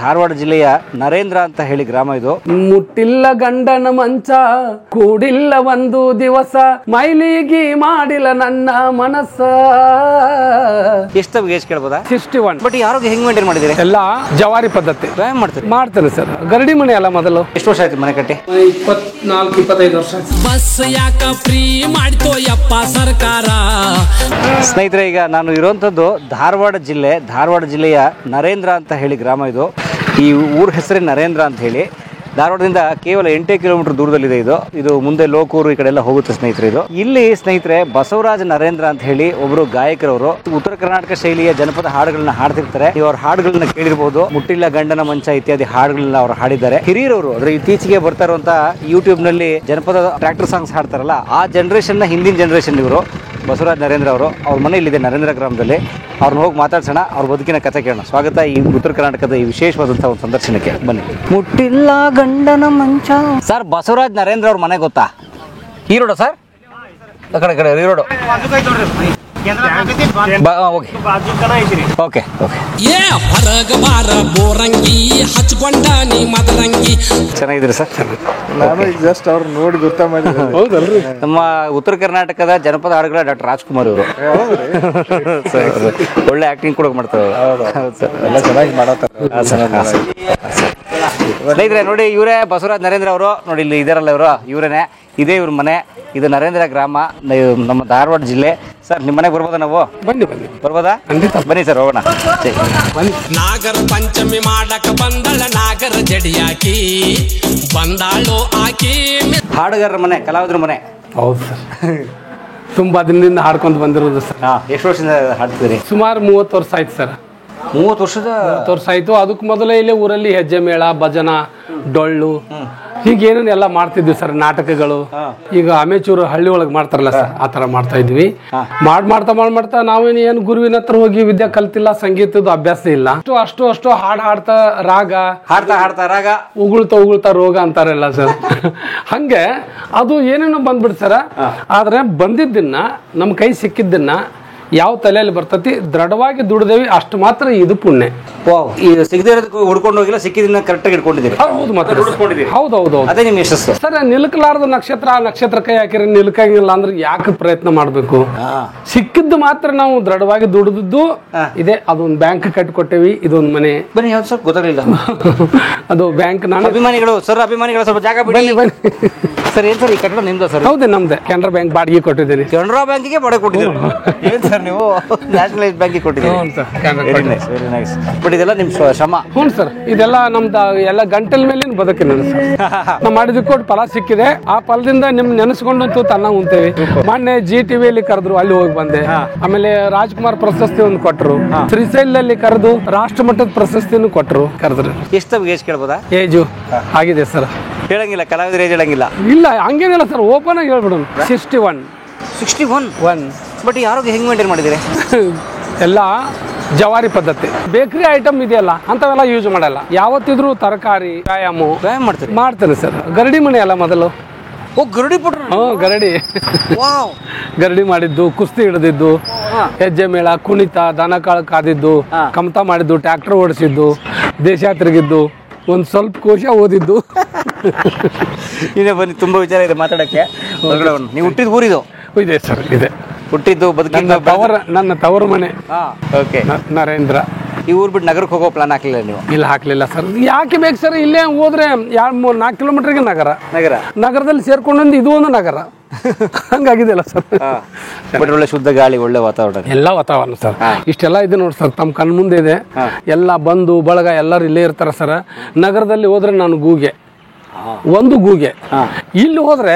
ಧಾರವಾಡ ಜಿಲ್ಲೆಯ ನರೇಂದ್ರ ಅಂತ ಹೇಳಿ ಗ್ರಾಮ ಇದು. ಮುಟ್ಟಿಲ್ಲ ಗಂಡನ ಮಂಚ ಕೂಡಿಲ್ಲ ಒಂದು ದಿವಸ ಮೈಲಿಗಿ ಮಾಡಿಲ್ಲ ನನ್ನ ಮನಸ್ಸ. ಎಷ್ಟು ಏಜ್ ಕೇಳ್ಬೋದಾ? 61. ಬಟ್ ಆರೋಗ್ಯ ಹೆಂಗ್ ಮೇಂಟೈನ್ ಮಾಡಿದಿರಿ? ಎಲ್ಲ ಜವಾರಿ ಪದ್ಧತಿ ವ್ಯಾಯಾಮ ಮಾಡ್ತೀರಿ? ಮಾಡ್ತೇನೆ ಸರ್. ಗರಡಿ ಮನೆ ಅಲ್ಲ ಮೊದಲು. ಎಷ್ಟು ವರ್ಷ ಆಯ್ತು ಮನೆ ಕಟ್ಟಿ? 24-25 ವರ್ಷ. ಬಸ್ ಯಾಕ ಫ್ರೀ ಮಾಡ್ತೋ ಯಪ್ಪ ಸರ್ಕಾರ. ಸ್ನೇಹಿತರೆ, ಈಗ ನಾನು ಇರುವಂತದ್ದು ಧಾರವಾಡ ಜಿಲ್ಲೆಯ ನರೇಂದ್ರ ಅಂತ ಹೇಳಿ ಗ್ರಾಮ ಇದು. ಈ ಊರ ಹೆಸರೇ ನರೇಂದ್ರ ಅಂತ ಹೇಳಿ. ಧಾರವಾಡದಿಂದ ಕೇವಲ 8 ಕಿಲೋಮೀಟರ್ ದೂರದಲ್ಲಿದೆ ಇದು ಮುಂದೆ ಲೋಕೂರು ಈ ಕಡೆ ಎಲ್ಲ ಹೋಗುತ್ತೆ ಸ್ನೇಹಿತರೆ. ಇಲ್ಲಿ ಸ್ನೇಹಿತರೆ ಬಸವರಾಜ ನರೇಂದ್ರ ಅಂತ ಹೇಳಿ ಒಬ್ರು ಗಾಯಕರವರು ಉತ್ತರ ಕರ್ನಾಟಕ ಶೈಲಿಯ ಜನಪದ ಹಾಡುಗಳನ್ನ ಹಾಡ್ತಿರ್ತಾರೆ. ಅವ್ರ ಹಾಡುಗಳನ್ನ ಕೇಳಿರ್ಬೋದು. ಮುಟ್ಟಿಲ್ಲ ಗಂಡನ ಮಂಚ ಇತ್ಯಾದಿ ಹಾಡುಗಳನ್ನ ಅವ್ರು ಹಾಡಿದ್ದಾರೆ. ಹಿರಿಯರವರು ಅಂದ್ರೆ ಇತ್ತೀಚೆಗೆ ಬರ್ತಾ ಇರುವಂತ ಯೂಟ್ಯೂಬ್ ನಲ್ಲಿ ಜನಪದ ಟ್ರ್ಯಾಕ್ಟರ್ ಸಾಂಗ್ಸ್ ಹಾಡ್ತಾರಲ್ಲ, ಆ ಜನರೇಷನ್ ನ ಹಿಂದಿನ ಜನರೇಷನ್ ಇವರು ಬಸವರಾಜ್ ನರೇಂದ್ರ ಅವರು. ಅವ್ರ ಮನೆ ಇಲ್ಲಿದೆ ನರೇಂದ್ರ ಗ್ರಾಮದಲ್ಲಿ. ಅವ್ರನ್ನ ಹೋಗಿ ಮಾತಾಡ್ಸೋಣ, ಅವ್ರ ಬದುಕಿನ ಕಥೆ ಕೇಳೋಣ. ಸ್ವಾಗತ ಈ ಉತ್ತರ ಕರ್ನಾಟಕದ ಈ ವಿಶೇಷವಾದಂತಹ ಒಂದು ಸಂದರ್ಶನಕ್ಕೆ ಬನ್ನಿ. ಮುಟ್ಟಿಲ್ಲ ಗಂಡನ ಮಂಚ. ಸರ್, ಬಸವರಾಜ್ ನರೇಂದ್ರ ಅವ್ರ ಮನೆ ಗೊತ್ತಾ? ಈ ರೋಡ್ ಸರ್? ಕಡೆ ಈ ರೋಡ್. ಓಕೆ. ಏ ಹೊರಗ ಬಾರ ಬೋರಂಗಿ ಹಚ್ಕೊಂಡ ನೀ ಮದರಂಗಿ. ಚೆನ್ನಾಗಿದ್ರಿ ಸರ್? ನಾನು ಜಸ್ಟ್ ಅವ್ರು ನೋಡಿ ಗೊತ್ತಾ ಮಾಡಿದ್ದೆ. ಹೌದಲ್ರಿ? ನಮ್ಮ ಉತ್ತರ ಕರ್ನಾಟಕದ ಜನಪದ ಹಾಡುಗಳ ಡಾಕ್ಟರ್ ರಾಜ್ಕುಮಾರ್ ಇವರು. ಒಳ್ಳೆ ಆಕ್ಟಿಂಗ್ ಕೂಡ ಮಾಡ್ತಾರೆ. ಹೌದು ಸರ್, ಎಲ್ಲ ಚೆನ್ನಾಗಿ ಮಾಡತ್ತಾರೆ. ಸ್ನೇಹಿತರೆ ನೋಡಿ, ಇವರೇ ಬಸವರಾಜ್ ನರೇಂದ್ರ ಅವರು. ನೋಡಿ ಇಲ್ಲಿ ಇದಾರಲ್ಲ ಇವರು, ಇವರೇನೆ. ಇದೇ ಇವ್ರ ಮನೆ. ಇದು ನರೇಂದ್ರ ಗ್ರಾಮ, ನಮ್ಮ ಧಾರವಾಡ ಜಿಲ್ಲೆ. ಸರ್, ನಿಮ್ಮ ಮನೆಗೆ ಬರ್ಬೋದಾ ನಾವು? ಬನ್ನಿ ಬರ್ಬೋದಾ? ಬನ್ನಿ ಸರ್, ಹೋಗೋಣ. ನಾಗರ ಪಂಚಮಿ ಮಾಡಕ ಬಂದಳ ನಾಗರ ಜಡಿಯಾಕಿ ಬಂದಾಳು ಆಕಿ. ಹಾಡುಗಾರರ ಮನೆ, ಕಲಾವಿದರ ಮನೆ. ಹೌದು ಸರ್. ತುಂಬಾ ದಿನದಿಂದ ಹಾಡ್ಕೊಂತ ಬಂದಿರೋದು ಸರ್. ಎಷ್ಟು ವರ್ಷದಿಂದ ಹಾಡ್ತಿದ್ರಿ? ಸುಮಾರು 30 ವರ್ಷ ಆಯ್ತು ಸರ್. 30 ವರ್ಷ ಆಯ್ತು. ಅದಕ್ಕೆ ಮೊದಲೇ ಇಲ್ಲಿ ಊರಲ್ಲಿ ಹೆಜ್ಜೆ ಮೇಳ, ಭಜನ, ಡೊಳ್ಳು ಹೀಗೇನೇನು ಎಲ್ಲ ಮಾಡ್ತಿದ್ವಿ ಸರ್. ನಾಟಕಗಳು ಈಗ ಅಮೇಚೂರು ಹಳ್ಳಿ ಒಳಗೆ ಮಾಡ್ತಾರಲ್ಲ ಸರ್, ಆ ತರ ಮಾಡ್ತಾ ಇದ್ವಿ. ಮಾಡ್ತಾ ನಾವೇನು ಗುರುವಿನ ಹತ್ರ ಹೋಗಿ ವಿದ್ಯೆ ಕಲ್ತಿಲ್ಲ, ಸಂಗೀತದ ಅಭ್ಯಾಸ ಇಲ್ಲ. ಅಷ್ಟು ಹಾಡ್ತಾ ರಾಗ ಹಾಡ್ತಾ ಉಗುಳ್ತಾ ರೋಗ ಅಂತಾರಲ್ಲ ಸರ್. ಹಂಗೆ ಅದು ಏನೇನೋ ಬಂದ್ಬಿಡ್ ಸರ. ಆದ್ರೆ ಬಂದಿದ್ದನ್ನ ನಮ್ಮ ಕೈ ಸಿಕ್ಕಿದ್ದನ್ನ ಯಾವ ತಲೆಯಲ್ಲಿ ಬರ್ತತಿ ದೃಢವಾಗಿ ದುಡ್ದೇವಿ, ಅಷ್ಟು ಮಾತ್ರ ಇದು ಪುಣ್ಯ. ಸಿಗದೇ ಇರೋದಕ್ಕೆ ಹುಡ್ಕೊಂಡು ಹೋಗಿಲ್ಲ, ಸಿಕ್ಕಿದ್ದನ್ನ ಕರೆಕ್ಟಾಗಿ ಹಿಡ್ಕೊಂಡಿದ್ದೀರಿ. ಹೌದು ಮಾತ್ರ. ಹೌದೌದು. ಅದೇ ನಿಮ್ಮ ಯಶಸ್ಸು ಸರ್. ನಿಲ್ಕಲಾರ್ದ ನಕ್ಷತ್ರ ಕೈ ಹಾಕಿರಿ ನಿಲ್ಕಂಗಿಲ್ಲ ಅಂದ್ರೆ ಯಾಕೆ ಪ್ರಯತ್ನ ಮಾಡ್ಬೇಕು? ಸಿಕ್ಕಿದ್ದು ಮಾತ್ರ ನಾವು ದೃಢವಾಗಿ ದುಡಿದ್ದು ಇದೆ. ಅದೊಂದು ಬ್ಯಾಂಕ್ ಕಟ್ಟಿಕೊಟ್ಟೇವಿ, ಇದೊಂದು ಮನೆ. ಬನ್ನಿ. ಯಾವ್ದು ಸರ್? ಗೊತ್ತಾಗಲಿಲ್ಲ. ಅದು ಬ್ಯಾಂಕ್. ನಾನು ಅಭಿಮಾನಿಗಳು ಸರ್, ಅಭಿಮಾನಿಗಳು ಸ್ವಲ್ಪ ಜಾಗ ಬಿಡಿ. ಬನ್ನಿ ಸರ್. ಏನ್ ಸರ್ ಈ ಕಟ್ಟಡ ನಿಮ್ದು ಸರ್? ಹೌದು, ನಮ್ದೆ. ಕೆನರಾ ಬ್ಯಾಂಕ್ ಬಾಡಿಗೆ ಕೊಟ್ಟಿದ್ದೀನಿ. ಕೆನರಾ ಬ್ಯಾಂಕಿಗೆ ಬಾಡಿಗೆ ಕೊಟ್ಟಿದ್ದೀರಿ? ಏನ್ ಸರ್ ನೀವು ನ್ಯಾಷನಲೈಸ್ ಬ್ಯಾಂಕಿಗೆ ಕೊಟ್ಟಿದ್ದೀರಿ? Very nice. ಬಟ್ ಇದೆಲ್ಲ ನಿಮ್ ಶ್ರಮ? ಹ್ಞೂ ಸರ್. ಇದೆಲ್ಲ ನಮ್ದು ಎಲ್ಲ ಗಂಟಲ್ ಮೇಲೆ ಬದುಕಿನ ಸರ್. ನಾವು ಮಾಡಿದ ಕೊಟ್ಟು ಫಲ ಸಿಕ್ಕಿದೆ. ಆ ಫಲದಿಂದ ನಿಮ್ ನೆನೆಸ್ಕೊಂಡಂತೂ ತನ್ನ ಉಂತೇವಿ. ಮೊನ್ನೆ GTVಯಲ್ಲಿ ಕರೆದ್ರು, ಅಲ್ಲಿ ಹೋಗಿ ಬಂದೆ. ಆಮೇಲೆ ರಾಜ್ಕುಮಾರ್ ಪ್ರಶಸ್ತಿ ಒಂದು ಕೊಟ್ಟರು. ಶ್ರೀಶೈಲದಲ್ಲಿ ಕರೆದು ರಾಷ್ಟ್ರ ಮಟ್ಟದ ಪ್ರಶಸ್ತಿಯನ್ನು ಕೊಟ್ಟರು, ಕರೆದ್ರು. ಎಷ್ಟು ಏಜ್ ಕೇಳ್ಬೋದಾ? ಏಜು ಆಗಿದೆ ಸರ್. ಹೇಳಂಗಿಲ್ಲ, ಕಲಾವಿದರ ಏಜ್ ಹೇಳಂಗಿಲ್ಲ. ಇಲ್ಲ, ಹಂಗೇನಿಲ್ಲ ಸರ್. ಓಪನ್ ಆಗಿ ಹೇಳ್ಬಿಡೋಣ. 61. ಬಟ್ ಈ ಆರೋಗ್ಯ ಹೆಂಗ್ ಮೇಂಟೈನ್ ಮಾಡಿದಿರಿ? ಎಲ್ಲ ಜವಾರಿ ಪದ್ಧತಿ. ಬೇಕರಿ ಐಟಮ್ ಇದೆಯಲ್ಲ ಅಂತವೆಲ್ಲ ಯೂಸ್ ಮಾಡಲ್ಲ. ಯಾವತ್ತಿದ್ರು ತರಕಾರಿ, ವ್ಯಾಯಾಮ ಮಾಡ್ತೇನೆ ಸರ್. ಗರಡಿ ಮನೆ ಅಲ್ಲ ಮೊದಲು. ಗರಡಿ ಪುಟ್ರ? ಗರಡಿ. ಗರಡಿ ಮಾಡಿದ್ದು, ಕುಸ್ತಿ ಹಿಡಿದಿದ್ದು, ಹೆಜ್ಜೆ ಮೇಳ, ಕುಣಿತ, ದನ ಕಾಳು ಕಾದಿದ್ದು, ಕಮತ ಮಾಡಿದ್ದು, ಟ್ರ್ಯಾಕ್ಟರ್ ಓಡಿಸಿದ್ದು, ದೇಶ ತಿರುಗಿದ್ದು, ಒಂದ್ ಸ್ವಲ್ಪ ಕೋಶ ಓದಿದ್ದು. ಇನ್ನೇ ಬನ್ನಿ, ತುಂಬಾ ವಿಚಾರ ಇದೆ ಮಾತಾಡಕ್ಕೆ. ನೀವು ಹುಟ್ಟಿದ ಊರಿದು? ಇದೆ ಸರ್, ಇದೆ. ಹುಟ್ಟಿದ್ದು ಬದುಕಿದ್ದು ನನ್ನ ತವರು ಮನೆ. ನರೇಂದ್ರ. ಈ ಊರ್ ಬಿಟ್ಟು ನಗರಕ್ಕೆ ಹೋಗೋ ಪ್ಲಾನ್ ಹಾಕ್ಲಿಲ್ಲ ನೀವು? ಇಲ್ಲ, ಹಾಕ್ಲಿಲ್ಲ ಸರ್. ಯಾಕೆ ಬೇಕು ಸರ್? ಇಲ್ಲೇ ಹೋದ್ರೆ 4 ಕಿಲೋಮೀಟರ್ಗೆ ನಗರದಲ್ಲಿ ಸೇರ್ಕೊಂಡೊಂದು ಇದು ಒಂದು ನಗರ. ಹಂಗಾಗಿದೆಯಲ್ಲ ಸರ್. ಬಟ್ ಒಳ್ಳೆ ಶುದ್ಧ ಗಾಳಿ, ಒಳ್ಳೆ ವಾತಾವರಣ, ಎಲ್ಲ ವಾತಾವರಣ ಸರ್. ಇಷ್ಟೆಲ್ಲ ಇದೆ ನೋಡಿ ಸರ್, ತಮ್ಮ ಕಣ್ ಮುಂದೆ ಇದೆ. ಎಲ್ಲ ಬಂಧು ಬಳಗ ಎಲ್ಲರೂ ಇಲ್ಲೇ ಇರ್ತಾರ ಸರ್. ನಗರದಲ್ಲಿ ಹೋದ್ರೆ ನಾನು ಗೂಗೆ, ಒಂದು ಗೂಗೆ. ಇಲ್ಲಿ ಹೋದ್ರೆ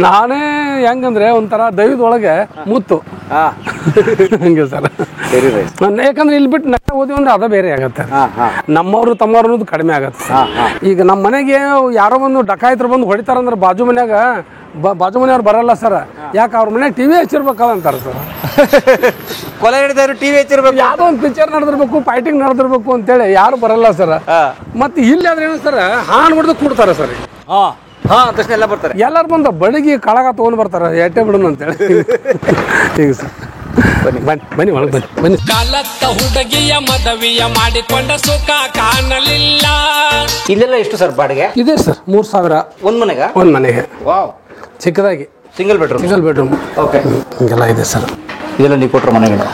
ನಾನೇ ಹೆಂಗಂದ್ರೆ ಒಂಥರ ದೈವದೊಳಗೆ ಮುತ್ತು. ಹಂಗೆ ಸರ್. ಯಾಕಂದ್ರೆ ಇಲ್ಲಿ ಬಿಟ್ಟು ನಗರ ಓದಿ ಅಂದ್ರೆ ಅದ ಬೇರೆ ಆಗತ್ತೆ. ನಮ್ಮವ್ರು ತಮ್ಮವ್ರು ಅನ್ನೋದು ಕಡಿಮೆ ಆಗತ್ತೆ. ಈಗ ನಮ್ಮ ಮನೆಗೆ ಯಾರೋ ಒಂದು ಡಕಾಯಿತರು ಬಂದು ಹೊಡಿತಾರಂದ್ರೆ ಬಾಜು ಮನೆಯವ್ರು ಬರಲ್ಲ ಸರ್. ಯಾಕೆ ಅವ್ರ ಮನೆ ಟಿವಿ ಹಚ್ಚಿರ್ಬೇಕಲ್ಲ ಅಂತಾರ ಸರ್. ಕೊಲೆ ಹಿಡಿದವ್ರು ಟಿವಿ ಹಚ್ಚಿರ್ಬೇಕು, ಯಾವ್ದೋ ಒಂದು ಪಿಕ್ಚರ್ ನಡೆದಿರ್ಬೇಕು, ಫೈಟಿಂಗ್ ನಡೆದಿರ್ಬೇಕು ಅಂತೇಳಿ ಯಾರು ಬರಲ್ಲ ಸರ್. ಮತ್ತೆ ಇಲ್ಲಿ ಆದ್ರೆ ಏನು ಸರ್, ಹಾನ್ ಹೊಡೆದು ಕೂಡ್ತಾರೆ ಸರ್. ತಕ್ಷಣ ಎಲ್ಲ ಬರ್ತಾರೆ. ಎಲ್ಲರೂ ಬಂದ ಬಡಿಗೆ ಕಳಗ ತಗೊಂಡ್ ಬರ್ತಾರೆ, ಎಟ್ಟೆ ಬಿಡೋಣ ಅಂತೇಳಿ. ಈಗ ಸರ್ ಬನ್ನಿ ಒಳಗೆ ಬನ್ನಿ. ಕಾಲತ್ತ ಹುಡುಗಿಯ ಮದವಿಯ ಮಾಡಿಕೊಂಡ ಸುಖ ಕಾಣಲಿಲ್ಲ. ಇಲ್ಲೆಲ್ಲ ಎಷ್ಟು ಸರ್ ಬಾಡಿಗೆ? ಇದೆ ಸರ್ 3,000 ಒಂದ್ ಮನೆಗ? ಒಂದು ಮನೆಗೆ. ವಾವ್, ಚಿಕ್ಕದಾಗಿ ಸಿಂಗಲ್ ಬೆಡ್ರೂಮ್. ಓಕೆ, ಹಿಂಗೆಲ್ಲ ಇದೆ ಸರ್. ಇದೆಲ್ಲ ನೀವು ಕೊಟ್ಟರು ಮನೆಗಳು?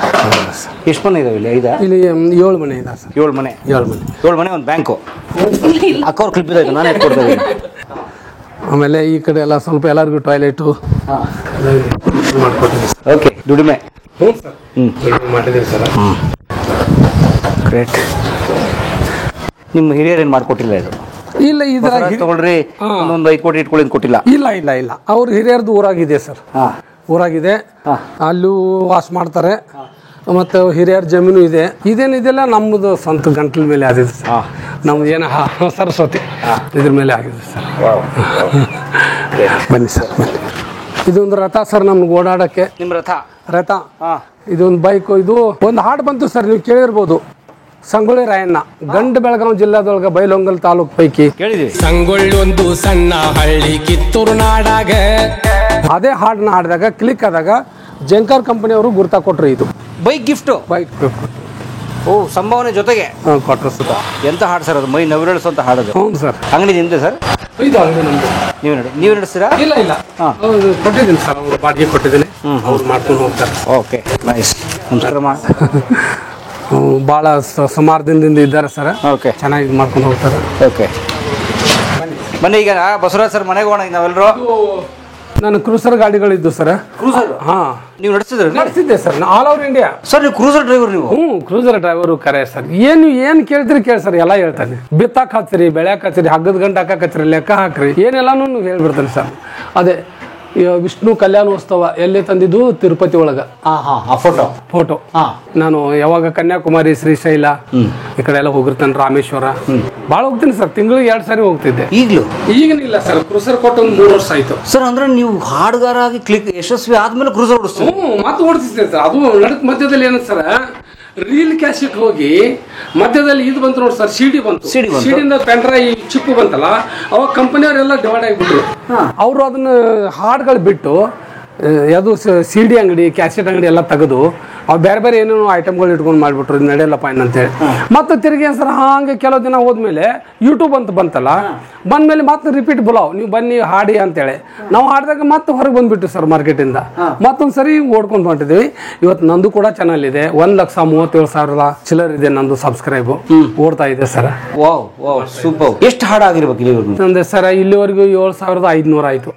ಎಷ್ಟು ಮನೆ ಇದಾವೆ ಇಲ್ಲಿ? ಇಲ್ಲಿ 7 ಮನೆ ಇದೆ ಸರ್. 7 ಮನೆ. 7 ಮನೆ ಒಂದು ಬ್ಯಾಂಕು. ಅಕ್ಕವ್ರ ಕ್ಲಿಪ್ ಇದಾಯ್ತು, ನಾನೇ ಕೊಡ್ತಾ ಇದ್ದೀನಿ. ಆಮೇಲೆ ಈ ಕಡೆ ಎಲ್ಲ ಸ್ವಲ್ಪ ಎಲ್ಲರಿಗೂ ಟಾಯ್ಲೆಟು ಮಾಡ್ಕೊಟ್ಟಿದ್ದೀವಿ. ಓಕೆ, ದುಡಿಮೆ. ಹ್ಞೂ ಸರ್, ಮಾಡಿದ್ದೀವಿ ಸರ್. ಗ್ರೇಟ್. ನಿಮ್ಮ ಹಿರಿಯರೇನು ಮಾಡ್ಕೊಟ್ಟಿಲ್ಲ ಇದು? ಇಲ್ಲ, ಇದ್ರಾಗ ತಗೊಳ್ರಿ ಒಂದು 5 ಕೋಟಿ ಇಟ್ಕೊಳ್ಳಿ ಕೊಟ್ಟಿಲ್ಲ? ಇಲ್ಲ ಅವ್ರ ಹಿರಿಯರ್ದು ಊರಾಗಿದೆ ಸರ್. ಊರಾಗಿದೆ, ಅಲ್ಲೂ ವಾಸ ಮಾಡ್ತಾರೆ. ಮತ್ತು ಹಿರಿಯರ ಜಮೀನು ಇದೆ. ಇದೇನಿದೆಲ್ಲ ನಮ್ಮದು ಸ್ವಂತ ಗಂಟ್ಲ ಮೇಲೆ ಆಗಿದೆ ಸರ್. ನಮ್ದು ಏನು ಸರಸ್ವತಿ ಇದ್ರ ಮೇಲೆ ಆಗಿದೆ ಸರ್. ಬನ್ನಿ ಸರ್, ಬನ್ನಿ. ಇದೊಂದು ರಥ ಸರ್ ನಮ್ಗೆ ಓಡಾಡಕ್ಕೆ. ನಿಮ್ಮ ರಥ? ಇದೊಂದು ಬೈಕು. ಇದು ಒಂದು ಹಾಡು ಬಂತು ಸರ್, ನೀವು ಕೇಳಿರ್ಬೋದು. ಸಂಗೊಳ್ಳಿ ರಾಯಣ್ಣ, ಗಂಡ ಬೆಳಗಾವಿ ಜಿಲ್ಲಾದೊಳಗ ಬೈಲಹೊಂಗಲ ತಾಲೂಕ್ ಪೈಕಿ ಕೇಳಿದ್ವಿ. ಸಂಗೊಳ್ಳಿ ಒಂದು ಸಣ್ಣ ಹಳ್ಳಿ ಕಿತ್ತೂರು ನಾಡಾಗ. ಅದೇ ಹಾಡನ್ನ ಹಾಡಿದಾಗ ಕ್ಲಿಕ್ ಆದಾಗ ಜಂಕಾರ್ ಕಂಪನಿಯವರು ಗುರ್ತಾ ಕೊಟ್ರು. ಇದು ಬೈಕ್ ಗಿಫ್ಟು. ಬೈಕ್ ಓ, ಸಂಭಾವನೆ ಜೊತೆಗೆ ಕೊಟ್ರು ಸುತ್ತ. ಎಂತ ಹಾಡು ಸರ್ ಅದು? ಮೈ ನವಿರಳಿಸುವಂತ ಹಾಡೋದು. ಹ್ಞೂ ಸರ್. ಅಂಗಡಿ ನಿಮ್ದೆ ಸರ್? ಇದು ಅಂಗಡಿ ನಮ್ದು. ನೀವು ನಡೆಸ್ತೀರಾ? ಇಲ್ಲ ಕೊಟ್ಟಿದ್ದೀನಿ ಸರ್, ಅವ್ರು ಬಾಡಿಗೆ ಕೊಟ್ಟಿದ್ದೀನಿ. ಅವ್ರು ಮಾಡ್ಕೊಂಡು ಹೋಗ್ತಾರೆ. Okay, nice. ನಮಸ್ಕಾರ. ಭಾಳ ಸುಮಾರು ದಿನದಿಂದ ಇದ್ದಾರೆ ಸರ್. ಓಕೆ, ಚೆನ್ನಾಗಿ ಮಾಡ್ಕೊಂಡು ಹೋಗ್ತಾರೆ. ಓಕೆ, ಬನ್ನಿ. ಈಗ ಬಸವರಾಜ್ ಸರ್ ಮನೆಗೆ ಹೋಗೋಣ ನಾವೆಲ್ಲರೂ. ನಾನು ಕ್ರೂಸರ್ ಗಾಡಿಗಳಿದ್ದು ಸರ್. ಕ್ರೂಸರ್? ನೀವು ನಡೆಸಿದ್ದೆ sir, all over India. Sir ನೀವು ಕ್ರೂಸರ್ ಡ್ರೈವರ್? ನೀವು? ಕ್ರೂಸರ್ ಡ್ರೈವರು ಕರೆ ಸರ್. ಏನು ಕೇಳ್ತೀರಿ ಕೇಳಿ ಸರ್, ಎಲ್ಲ ಹೇಳ್ತಾನೆ. ಬಿತ್ತಾಕ್ ಹಚ್ಚಿರಿ, ಬೆಳ್ಯಾಕ ಹಚ್ಚಿರಿ, ಹಗ್ಗದ ಗಂಟೆ ಹಾಕಕ್ ಹಚ್ಚಿರಿ, ಲೆಕ್ಕ ಹಾಕ್ರಿ, ಏನೆಲ್ಲಾನು ಹೇಳ್ಬಿಡ್ತಾನೆ ಸರ್. ಅದೇ ವಿಷ್ಣು ಕಲ್ಯಾಣೋತ್ಸವ ಎಲ್ಲಿ ತಂದಿದ್ದು? ತಿರುಪತಿ ಒಳಗ. ಫೋಟೋ ನಾನು ಯಾವಾಗ ಕನ್ಯಾಕುಮಾರಿ, ಶ್ರೀಶೈಲ ಈ ಕಡೆ ಎಲ್ಲ ಹೋಗಿರ್ತಾನೆ. ರಾಮೇಶ್ವರ ಭಾಳ ಹೋಗ್ತೀನಿ ಸರ್. ತಿಂಗಳಿಗೆ 2 ಸಾರಿ ಹೋಗ್ತಿದ್ದೆ. ಈಗನಿಲ್ಲ ಸರ್, ಕ್ರೂಸರ್ ಕೊಟ್ಟು ಒಂದು 3 ವರ್ಷ ಆಯ್ತು. ಸರ್ ಅಂದ್ರೆ ನೀವು ಹಾಡುಗಾರ ಆಗಿ ಯಶಸ್ವಿ ಆದ್ಮೇಲೆ ಕ್ರೂಸರ್ ಓಡಿಸ್ತೀವಿ? ಮತ್ತೆ ಓಡಿಸ್ತೇನೆ ಸರ್. ಅದು ನಡಕ್ ಮಧ್ಯದಲ್ಲಿ ಏನಂತ ಸರ್, ರೀಲ್ ಕ್ಯಾಸೆಟ್ ಹೋಗಿ ಮಧ್ಯದಲ್ಲಿ ಇದು ಬಂತು ನೋಡಿ ಸರ್, ಸಿಡಿ ಬಂತು. ಸಿಡಿಯಿಂದ ಪೆನ್ ಡ್ರೈವ್ ಚಿಪ್ಪು ಬಂತಲ್ಲ, ಅವಾಗ ಕಂಪನಿಯವರೆಲ್ಲ ಡಿವೈಡ್ ಆಗಿಬಿಟ್ರು. ಅವರು ಅದನ್ನ ಹಾಡುಗಳು ಬಿಟ್ಟು ಯಾವುದು ಸಿಡಿ ಅಂಗಡಿ, ಕ್ಯಾಸೆಟ್ ಅಂಗಡಿ ಎಲ್ಲ ತೆಗೆದು ಅವು ಬೇರೆ ಏನೇನೋ ಐಟಮ್ಗಳು ಇಟ್ಕೊಂಡು ಮಾಡಿಬಿಟ್ರು. ಇದು ನಡೆಯಲ್ಲಪ್ಪ ಅಂತೇಳಿ ಮತ್ತೆ ತಿರುಗಿ ಸರ್ ಹಾಗೆ ಕೆಲವು ದಿನ ಹೋದ್ಮೇಲೆ ಯೂಟ್ಯೂಬ್ ಅಂತ ಬಂತಲ್ಲ, ಬಂದ್ಮೇಲೆ ಮತ್ತೆ ರಿಪೀಟ್ ಬುಲಾವ್, ನೀವು ಬನ್ನಿ ಹಾಡಿ ಅಂತೇಳಿ ನಾವು ಹಾಡಿದಾಗ ಮತ್ತೆ ಹೊರಗೆ ಬಂದ್ಬಿಟ್ಟು ಸರ್ ಮಾರ್ಕೆಟಿಂದ. ಮತ್ತೊಂದು ಸರಿ ಓಡ್ಕೊಂಡು ಹೊಂಟಿದ್ವಿ. ಇವತ್ತು ನಂದು ಕೂಡ ಚಾನಲ್ ಇದೆ. 1,37,000 ಚಿಲ್ಲರ್ ಇದೆ ನಂದು ಸಬ್ಸ್ಕ್ರೈಬ್. ಓಡ್ತಾ ಇದೆ ಸರ್. ಸೂಪರ್. ಎಷ್ಟು ಹಾಡು ಆಗಿರ್ಬೇಕು ನಂದು ಸರ್? ಇಲ್ಲಿವರೆಗೂ 7,500 ಆಯ್ತು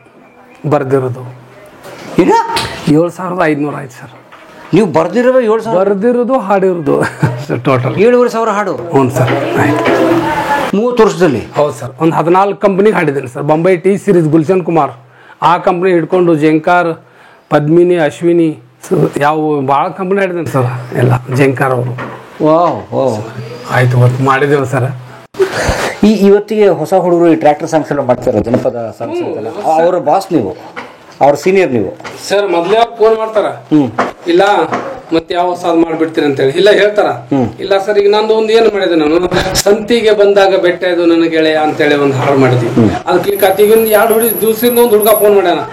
ಬರ್ದಿರೋದು. 7,500 ಆಯ್ತು ಸರ್. ನೀವು ಬರ್ದಿರೋ 7,000? ಬರ್ದಿರೋದು ಹಾಡಿರೋದು ಟೋಟಲ್ 7,500 ಹಾಡು. ಹ್ಞೂ ಸರ್. ಆಯ್ತು. 30 ವರ್ಷದಲ್ಲಿ? ಹೌದು ಸರ್. ಒಂದು 14 ಕಂಪ್ನಿಗೆ ಹಾಡಿದ್ದೀನಿ sir. Bombay T series, Gulshan Kumar ಆ ಕಂಪ್ನಿ ಹಿಡ್ಕೊಂಡು ಜಂಕಾರ್, ಪದ್ಮಿನಿ, ಅಶ್ವಿನಿ, ಯಾವ ಭಾಳ ಕಂಪ್ನಿ ಹಾಡಿದ್ದೀನಿ ಸರ್. ಎಲ್ಲ ಜಂಕಾರ್ ಅವರು. ಆಯ್ತು, ಇವತ್ತು ಮಾಡಿದ್ದೇವೆ ಸರ್. ಇವತ್ತಿಗೆ ಹೊಸ ಹುಡುಗರು ಈ ಟ್ರ್ಯಾಕ್ಟರ್ ಸಾಂಗ್ಸ್ ಎಲ್ಲ ಮಾಡ್ತಾರೆ, ಜನಪದ ಸಾಂಗ್ಸ್ ಅಂತೆಲ್ಲ. ಅವರ ಬಾಸ್ ನೀವು, ಅವ್ರ ಸೀನಿಯರ್ ನೀವು ಸರ್. ಮೊದಲೇ ಫೋನ್ ಮಾಡ್ತಾರ, ಇಲ್ಲ ಮತ್ತೆ ಯಾವ ಹೊಸ ಮಾಡ್ಬಿಡ್ತೀರಿ ಅಂತೇಳಿ. ಇಲ್ಲ ಹೇಳ್ತಾರ, ಇಲ್ಲ ಸರ್ ಈಗ ನಂದು ಒಂದು ಏನು ಮಾಡಿದೆ, ನಾನು ಸಂತಿಗೆ ಬಂದಾಗ ಬೆಟ್ಟ ಇದು ನನ್ನ ಗೆಳೆಯ ಅಂತೇಳಿ ಒಂದು ಹಾಡು ಮಾಡಿದ್ವಿ. ಅದು ಕ್ಲಿಕ್ ಆಯ್ತು. ಈಗ 2 ದಿವಸದಿಂದ ಒಂದು ಹುಡುಗ ಫೋನ್ ಮಾಡ್ಯಾನ,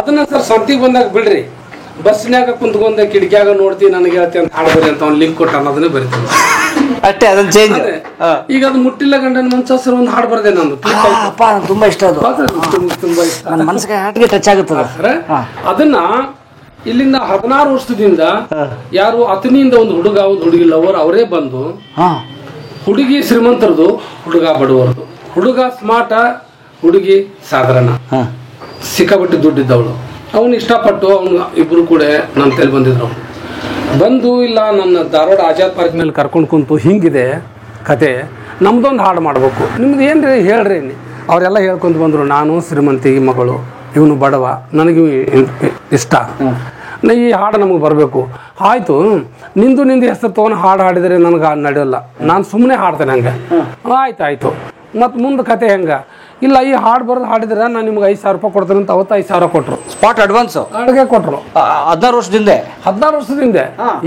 ಅದನ್ನ ಸರ್ ಸಂತಿಗೆ ಬಂದಾಗ ಬಿಡ್ರಿ, ಬಸ್ನ್ಯಾಗ ಕುಂತ್ಕೊಂಡ ಕಿಟಕಿಯಾಗ ನೋಡ್ತೀವಿ ನನಗೆ ಹೇಳ್ತಿ ಅಂತ ಹಾಡು ಬರಿ ಅಂತ ಒಂದು ಲಿಂಕ್ ಕೊಟ್ಟ, ಅದನ್ನೇ ಬರಿತೀನಿ ಅಷ್ಟೇ. ಅದನ್ನ ಚೇಂಜ್. ಈಗ ಅದು ಮುಟ್ಟಿಲ್ಲ ಗಂಡನ ಮಂಚ ಸರ್ ಒಂದು ಹಾಡು ಬರ್ದೆ ನಂದು. ತುಂಬಾ ಇಷ್ಟ, ಅದು ತುಂಬಾ ಇಷ್ಟ, ನನ್ನ ಮನಸ್ಸಿಗೆ ಟಚ್ ಆಗುತ್ತದೆ. ಅದನ್ನ ಇಲ್ಲಿಂದ 16 ವರ್ಷದಿಂದ ಯಾರು ಅತನಿಯಿಂದ ಒಂದು ಹುಡುಗ ಒಂದು ಹುಡುಗಿ ಲವರ್ ಅವರೇ ಬಂದು, ಹುಡುಗಿ ಶ್ರೀಮಂತರದು, ಹುಡುಗ ಬಡವರದು, ಹುಡುಗ ಸ್ಮಾರ್ಟ, ಹುಡುಗಿ ಸಾಧಾರಣ, ಸಿಕ್ಕಾಪಟ್ಟೆ ದುಡ್ಡಿದ್ದವಳು. ಅವನು ಇಷ್ಟಪಟ್ಟು ಅವನು ಇಬ್ರು ಕೂಡ ನನ್ನ ತಲೆ ಬಂದಿದ್ರು. ಬಂದು ಇಲ್ಲ ನನ್ನ ಧಾರವಾಡ ಆಜಾದ್ ಪಾರ್ಕ್ ಮೇಲೆ ಕರ್ಕೊಂಡು ಕುಂತು ಹಿಂಗಿದೆ ಕತೆ, ನಮ್ದೊಂದು ಹಾಡು ಮಾಡ್ಬೇಕು, ನಿಮ್ದು ಏನ್ರಿ ಹೇಳ್ರಿ. ಅವರೆಲ್ಲ ಹೇಳ್ಕೊಂತ ಬಂದರು. ನಾನು ಶ್ರೀಮಂತಿ ಮಗಳು, ಇವನು ಬಡವ, ನನಗೆ ಇಷ್ಟ, ಈ ಹಾಡು ನಮಗೆ ಬರಬೇಕು. ಆಯಿತು, ನಿಂದು ಹೆಸರು ತೊಗೊಂಡು ಹಾಡು ಹಾಡಿದರೆ ನನಗೆ ನಡೆಯೋಲ್ಲ, ನಾನು ಸುಮ್ಮನೆ ಹಾಡ್ತೇನೆ ಹಂಗೆ. ಆಯ್ತು. ಮತ್ತು ಮುಂದೆ ಕತೆ ಹೆಂಗೆ? ಇಲ್ಲ, ಈ ಹಾಡು ಬರೋದು ಹಾಡಿದ್ರೆ ನಾನು ನಿಮ್ಗೆ 5,000 ರೂಪಾಯಿ ಕೊಡ್ತೀನಿ ಅಂತ. ಅವತ್ತು 5,000 ಕೊಟ್ಟರು, ಸ್ಪಾಟ್ ಅಡ್ವಾನ್ಸ್ ಅಡುಗೆ ಕೊಟ್ಟರು. 16 ವರ್ಷದಿಂದ.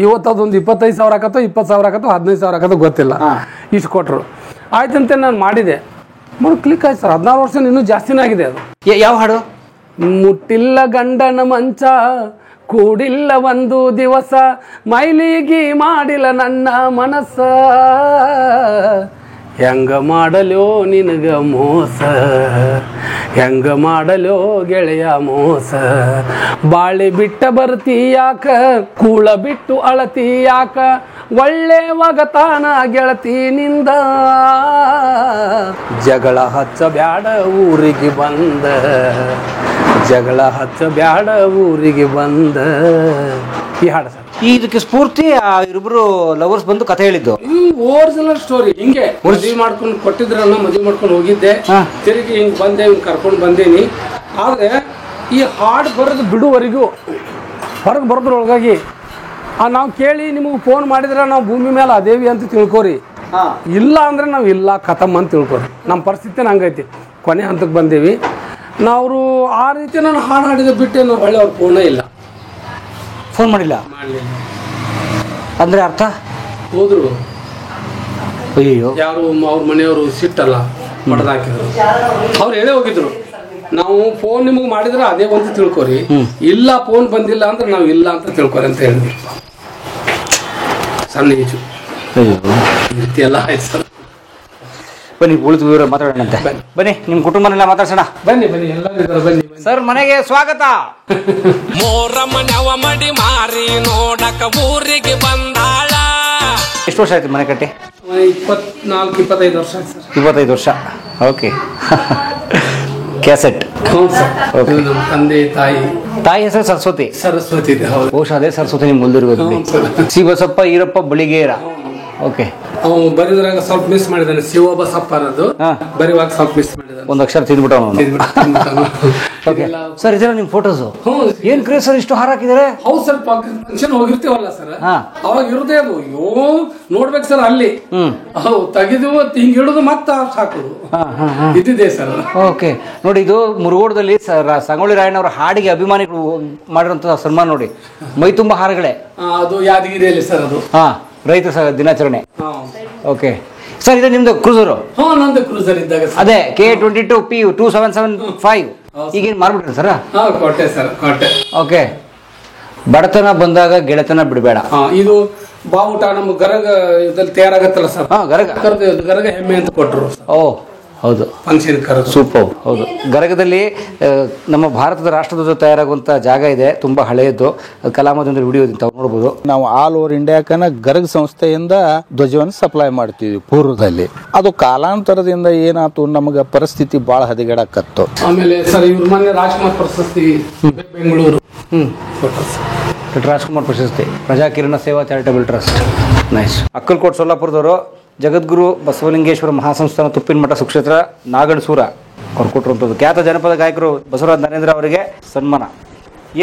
ಇವತ್ತು ಅದೊಂದು 25,000 ಆಕತ್ತೋ, 20,000 ಆಕತ್ತೋ, 15,000 ಆಕತ್ತೋ ಗೊತ್ತಿಲ್ಲ, ಇಷ್ಟು ಕೊಟ್ಟರು. ಆಯ್ತಂತೆ ನಾನು ಮಾಡಿದೆ, ಕ್ಲಿಕ್ ಆಯ್ತು ಸರ್. 16 ವರ್ಷ ಇನ್ನೂ ಜಾಸ್ತಿನೇ ಆಗಿದೆ ಅದು. ಯಾವ ಹಾಡು? ಮುಟ್ಟಿಲ್ಲ ಗಂಡನ ಮಂಚ ಕೂಡಿಲ್ಲ ಒಂದು ದಿವಸ ಮೈಲಿಗಿ ಮಾಡಿಲ್ಲ ನನ್ನ ಮನಸ್ಸ ಹೆಂಗ ಮಾಡಲೋ ನಿನಗ ಮೋಸ ಹೆಂಗ ಮಾಡಲೋ ಗೆಳೆಯ ಮೋಸ ಬಾಳೆ ಬಿಟ್ಟ ಬರ್ತಿ ಯಾಕ ಕೂಳ ಬಿಟ್ಟು ಅಳತಿ ಯಾಕ ಒಳ್ಳೆ ಒಗತಾನ ಗೆಳತಿನಿಂದ ಜಗಳ ಹಚ್ಚ ಬ್ಯಾಡ ಊರಿಗೆ ಬಂದ ಜಗಳ ಹಚ್ಚ ಬ್ಯಾಡ ಊರಿಗೆ ಬಂದ ಈ ಹಾಡು ಸರ್. ಇದಕ್ಕೆ ಸ್ಫೂರ್ತಿ ಇಬ್ಬರು ಲವರ್ಸ್ ಬಂದು ಕಥೆ ಹೇಳಿದ್ದು. ಒರಿಜಿನಲ್ ಸ್ಟೋರಿ ಹಿಂಗೆ ಮದುವೆ ಮಾಡ್ಕೊಂಡು ಕೊಟ್ಟಿದ್ರಲ್ಲ, ಮದುವೆ ಮಾಡ್ಕೊಂಡು ಹೋಗಿದ್ದೆ, ತಿರುಗಿ ಹಿಂಗ್ ಬಂದೆ, ಹಿಂಗ್ ಕರ್ಕೊಂಡು ಬಂದೇನಿ. ಆದ್ರೆ ಈ ಹಾಡು ಬರೋದು ಬಿಡುವರೆಗೂ ಹೊರಗೆ ಬರೋದ್ರೊಳಗಾಗಿ ನಾವು ಕೇಳಿ ನಿಮಗೆ ಫೋನ್ ಮಾಡಿದ್ರೆ ನಾವು ಭೂಮಿ ಮೇಲೆ ಅದೇವಿ ಅಂತ ತಿಳ್ಕೊರಿ, ಇಲ್ಲ ಅಂದ್ರೆ ನಾವು ಇಲ್ಲ ಖತಮ್ ಅಂತ ತಿಳ್ಕೊರಿ. ನಮ್ಮ ಪರಿಸ್ಥಿತಿ ಹಂಗೈತಿ. ಕೊನೆ ಹಂತಕ್ಕೆ ಬಂದೇವಿ ನಾವು. ಆ ರೀತಿ ನಾನು ಹಾಡು ಹಾಡಿದ ಬಿಟ್ಟೆ ನಾವು ಹೊಳ್ಳಿ ಅವ್ರ ಫೋನೇ ಇಲ್ಲ, ಫೋನ್ ಮಾಡಿಲ್ಲ. ಅಂದ್ರೆ ಅರ್ಥ ಹೋದ್ರು. ಅಯ್ಯೋ, ಯಾರು ಅವ್ರ ಮನೆಯವರು ಸಿಟ್ಟಲ್ಲ ಮಡದಾಕಿದ್ರು. ಅವ್ರು ಹೇಳೇ ಹೋಗಿದ್ರು, ನಾವು ಫೋನ್ ನಿಮಗೆ ಮಾಡಿದ್ರೆ ಅದೇ ಅಂತ ತಿಳ್ಕೊರಿ, ಇಲ್ಲ ಫೋನ್ ಬಂದಿಲ್ಲ ಅಂದ್ರೆ ನಾವು ಇಲ್ಲ ಅಂತ ತಿಳ್ಕೊರಿ ಅಂತ ಹೇಳಿದ್ವಿ. ಸಣ್ಣ ಈಜು ಎಲ್ಲ ಆಯ್ತು ಸರ್. ಬನ್ನಿ ಉಳಿದು ವಿವರ ಮಾತಾಡೋಣಂತೆ. ಬನ್ನಿ ನಿಮ್ಮ ಕುಟುಂಬನೆಲ್ಲ ಮಾತಾಡ್ಸೋಣ. ಬನ್ನಿ ಬನ್ನಿ ಎಲ್ಲರೂ ಬನ್ನಿ. ಸರ್ ಮನೆಗೆ ಸ್ವಾಗತ. ಮೋರಮ್ಮನವ ಮಡಿ ಮಾರಿ ನೋಡಕ ಊರಿಗೆ ಬಂದಾಳ. ಎಷ್ಟು ವರ್ಷ ಆಯ್ತು ಮನೆ ಕಟ್ಟಿ? 24-25 ವರ್ಷ ಆಯ್ತು ಸರ್. 25 ವರ್ಷ. ಓಕೆ. ಕ್ಯಾಸೆಟ್. ಹ್ಞೂ ಸರ್. ನಮ್ಮ ತಂದೆ ತಾಯಿ ಹೆಸರು ಸರಸ್ವತಿ. ಸರಸ್ವತಿ ಇದೆ. ಹೌದು. ಬಹುಶಃ ಅದೇ ಸರಸ್ವತಿ ನಿಮ್ ಮುಂದಿರ್ಬೋದು. ಸಿ ಬಸಪ್ಪ ಈರಪ್ಪ ಬಳಿಗೇರ. ಓಕೆ. ಅವನು ಬರೆದ್ರಾಗ ಸ್ವಲ್ಪ ಮಿಸ್ ಮಾಡಿದಾನೆ, ಶಿವ ಬಸಪ್ಪ ಅನ್ನೋದು ಬರೆಯುವಾಗ ಸ್ವಲ್ಪ ಮಿಸ್ ಮಾಡಿದಾನೆ, ಒಂದು ಅಕ್ಷರ ತಿಂದ್ಬಿಟ್ಟ. ಸರ್ ಇದೆಲ್ಲ ನಿಮ್ ಫೋಟೋಸ್ ಏನ್ ಕ್ರೇಜ್ ಸರ್, ಇಷ್ಟು ಹಾರ ಹಾಕಿದಾರೆ? ಹೌದು ಸರ್, ಫಂಕ್ಷನ್ ಹೋಗಿರ್ತೀವಲ್ಲ ಸರ್, ಅವಾಗ ಇರುತ್ತೆ ಅದು. ಅಯ್ಯೋ ನೋಡ್ಬೇಕು ಸರ್ ಅಲ್ಲಿ. ಹೌದು, ತೆಗೆದು ಹಿಂಗ್ ಹಿಡಿದು ಮತ್ತ ಹಾಕುದು ಇದ್ದಿದೆ ಸರ್. ಓಕೆ. ನೋಡಿ, ಇದು ಮುರುಗೋಡದಲ್ಲಿ ಸಂಗೊಳ್ಳಿ ರಾಯಣ್ಣವರ ಹಾಡಿಗೆ ಅಭಿಮಾನಿಗಳು ಮಾಡಿರುವಂತ ಸನ್ಮಾನ ನೋಡಿ. ಮೈ ತುಂಬಾ ಹಾರಗಳೇ. ಅದು ಯಾದಗಿರಿಯಲ್ಲಿ ಸರ್. ಅದು ರೈತರ ದಿನಾಚರಣೆ. ಓಕೆ ಸರ್, ಇದು ನಿಮ್ದು ಕ್ರೂಸರು? ನಂದು ಕ್ರೂಸರ್ ಇದ್ದಾಗ ಅದೇ K22 PU 2775. ಈಗೇನು ಮಾರ್ಬಿಟ್ರಿ ಸರ್? ಕೊಟ್ಟೆ ಸರ್, ಕೊಟ್ಟೆ. ಓಕೆ. ಬಡತನ ಬಂದಾಗ ಗೆಳೆತನ ಬಿಡಬೇಡ. ಇದು ಬಾವುಟ ನಮ್ಮ ಗರಗ ಇದ್ರಲ್ಲಿ ತಯಾರಾಗತ್ತಲ್ಲ ಸರ್, ಗರಗ ಹೆಮ್ಮೆ ಅಂತ ಕೊಟ್ಟರು. ಓ ಹೌದು, ಫಂಕ್ಷನ್ ಕರೆದು. ಸೂಪರ್. ಹೌದು, ಗರಗದಲ್ಲಿ ನಮ್ಮ ಭಾರತದ ರಾಷ್ಟ್ರಧ್ವಜ ತಯಾರಾಗುವಂಥ ಜಾಗ ಇದೆ, ತುಂಬ ಹಳೆಯದ್ದು. ಕಲಾಮದಿಂದ ವಿಡಿಯೋ ತಾವು ನೋಡ್ಬೋದು. ನಾವು ಆಲ್ ಓವರ್ ಇಂಡಿಯಾಕನ ಗರಗ್ ಸಂಸ್ಥೆಯಿಂದ ಧ್ವಜವನ್ನು ಸಪ್ಲೈ ಮಾಡ್ತೀವಿ ಪೂರ್ವದಲ್ಲಿ. ಅದು ಕಾಲಾಂತರದಿಂದ ಏನಾಯ್ತು, ನಮಗೆ ಪರಿಸ್ಥಿತಿ ಭಾಳ ಹದಗೆಡಕತ್ತು. ಆಮೇಲೆ ಸರ್ ಇವ್ರ ಮೊನ್ನೆ ರಾಜ್ಕುಮಾರ್ ಪ್ರಶಸ್ತಿ ಬೆಂಗಳೂರು ರಾಜ್ಕುಮಾರ್ ಪ್ರಶಸ್ತಿ ಪ್ರಜಾಕಿರಣ ಸೇವಾ ಚಾರಿಟಬಲ್ ಟ್ರಸ್ಟ್. ನೈಸ್. ಅಕ್ಕಲ್ಕೋಟ್ ಸೊಲ್ಲಾಪುರದವರು ಜಗದ್ಗುರು ಬಸವಲಿಂಗೇಶ್ವರ ಮಹಾಸಂಸ್ಥಾನ ತುಪ್ಪಿನಮಠ ಸುಕ್ಷೇತ್ರ ನಾಗಣಸೂರ ಅವ್ರು ಕೊಟ್ಟಿರುವಂಥದ್ದು. ಖ್ಯಾತ ಜನಪದ ಗಾಯಕರು ಬಸವರಾಜ್ ನರೇಂದ್ರ ಅವರಿಗೆ ಸನ್ಮಾನ.